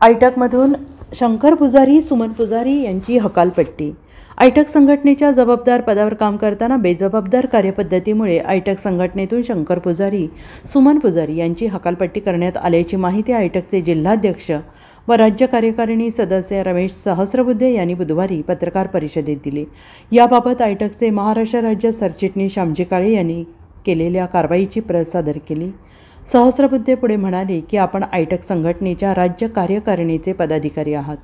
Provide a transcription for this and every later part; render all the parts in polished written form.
आयटकमधून शंकर पुजारी, सुमन पुजारी यांची हकालपट्टी। आयटक संघटनेच्या जबाबदार पदावर काम करताना बेजबाबदार कार्यपद्धतीमुळे आयटक संघटनेतून शंकर पुजारी, सुमन पुजारी यांची हकालपट्टी करण्यात आल्याची माहिती आयटकचे जिल्हाध्यक्ष व राज्य कार्यकारिणी सदस्य रमेश सहस्रबुद्धे यांनी बुधवारी पत्रकार परिषदेत दिली। याबाबत आयटकचे महाराष्ट्र राज्य सरचिटणीस श्यामजी काळे यांनी केलेल्या कारवाईची प्रत सादर केली। सहस्रबुद्धे पुढे म्हणाले की आपण आयटक संघटनेच्या राज्य कार्यकारिणीचे पदाधिकारी आहात,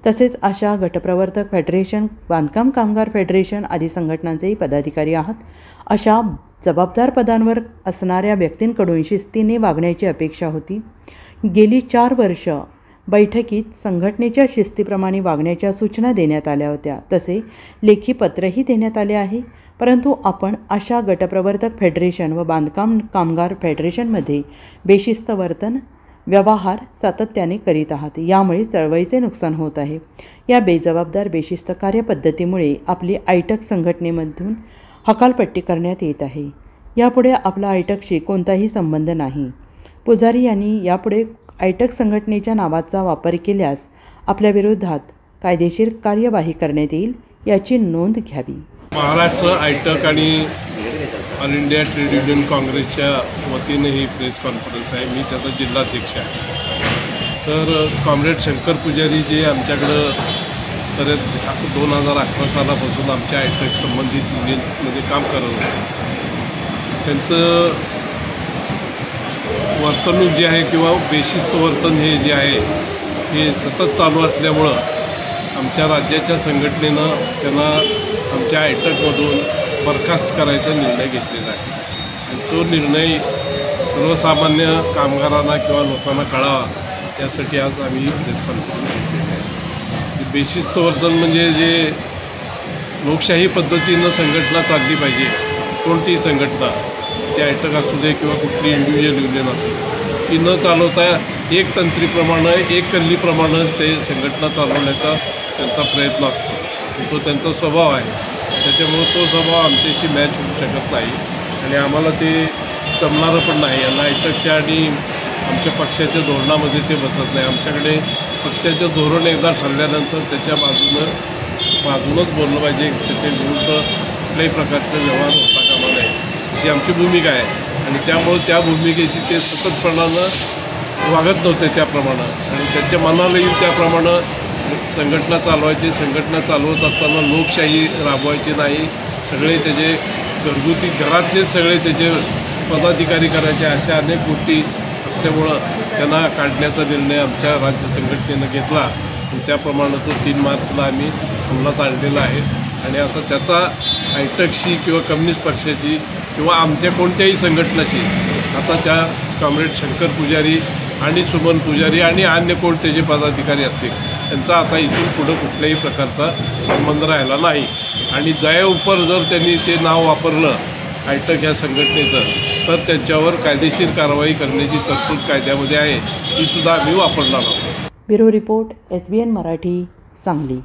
तसेच आशा, गटप्रवर्तक फेडरेशन, बांधकाम कामगार फेडरेशन आदी संघटनांचेही पदाधिकारी आहात। अशा जबाबदार पदांवर असणाऱ्या व्यक्तींकडून शिस्तीने वागण्याची अपेक्षा होती। गेली 4 वर्ष बैठकीत संघटनेच्या शिस्तीप्रमाणे वागण्याच्या सूचना देण्यात आल्या होत्या, तसे लेखी पत्रही देण्यात आले आहे। परंतु आपण आशा, गटप्रवर्तक फेडरेशन व बांधकाम कामगार फेडरेशनमध्ये बेशिस्त वर्तन, व्यवहार सातत्याने करीत आहात। यामुळे चळवळीचे नुकसान होत आहे। या बेजबाबदार, बेशिस्त कार्यपद्धतीमुळे आपली आयटक संघटनेमधून हकालपट्टी करण्यात येत आहे। यापुढे आपला आयटकशी कोणताही संबंध नाही। पुजारी यांनी यापुढे आयटक संघटनेच्या नावाचा वापर केल्यास आपल्या विरोधात कायदेशीर कार्यवाही करण्यात येईल, याची नोंद घ्यावी। महाराष्ट्र आयटक आणि ऑल इंडिया ट्रेड युनियन काँग्रेसच्या वतीने ही प्रेस कॉन्फरन्स आहे। मी त्याचा जिल्हाध्यक्ष आहे। तर कॉम्रेड शंकर पुजारी जे आमच्याकडं तर 2011 सालापासून आमच्या आयटक संबंधित युनियन्समध्ये काम करत होते, त्यांचं वर्तणूक जे आहे किंवा बेशिस्त वर्तन हे जे आहे हे सतत चालू असल्यामुळं आमच्या राज्याच्या संघटनेनं त्यांना आमच्या आयटकमधून बरखास्त करायचा निर्णय घेतलेला आहे। आणि तो निर्णय सर्वसामान्य कामगारांना किंवा लोकांना कळावा यासाठी आज आम्ही प्रेस कॉन्फरन्स घेतलेली आहे। बेशिस्त वर्तन म्हणजे जे लोकशाही पद्धतीनं संघटना चालली पाहिजे, कोणतीही संघटना, ते आयटक असू दे किंवा कुठली इंडिव्हिज्युअल युनियन असू दे, ती न चालवता एक तंत्रीप्रमाणे, एक कल्लीप्रमाणे ते संघटना चालवण्याचा त्यांचा प्रयत्न असतो। तो त्यांचा स्वभाव आहे, त्याच्यामुळे तो स्वभाव आमच्याशी मॅच होऊ शकत नाही आणि आम्हाला ते जमणारं पण नाही। यांना आयटकच्या आणि आमच्या पक्षाच्या धोरणामध्ये ते बसत नाही। आमच्याकडे पक्षाचं धोरण एकदा ठरल्यानंतर त्याच्या बाजूनच बोललं पाहिजे, त्याच्या विरुद्ध कुठल्याही प्रकारचा व्यवहार होता कामा नये, ही आमची भूमिका आहे। आणि त्यामुळे त्या भूमिकेशी ते सततपणानं वागत नव्हते त्याप्रमाणे, आणि त्यांच्या मनाला येईल त्याप्रमाणे संघटना चालवायची। संघटना चालवत असताना लोकशाही राबवायची नाही, सगळे त्याचे घरगुती घरातलेच सगळे त्याचे पदाधिकारी करायचे, अशा अनेक गोष्टी असल्यामुळं त्यांना काढण्याचा निर्णय आमच्या राज्य संघटनेनं घेतला। त्याप्रमाणे तो 3 मार्चला आम्ही अंमलात आणलेला आहे। आणि आता त्याचा आयटकशी किंवा कम्युनिस्ट पक्षाची किंवा आमच्या कोणत्याही संघटनाची आता त्या कॉम्रेड शंकर पुजारी आणि सुमन पुजारी आणि अन्य कोण त्याचे पदाधिकारी असतील त्यांचा आता इथून पुढं कुठल्याही प्रकारचा संबंध राहिला नाही। आणि जयाउपर जर त्यांनी ते नाव वापरलं आयटक या संघटनेचं, तर त्यांच्यावर कायदेशीर कारवाई करण्याची तरतूद कायद्यामध्ये आहे, ती सुद्धा आम्ही वापरणार आहोत। Bureau report, SBN Marathi, Sangli.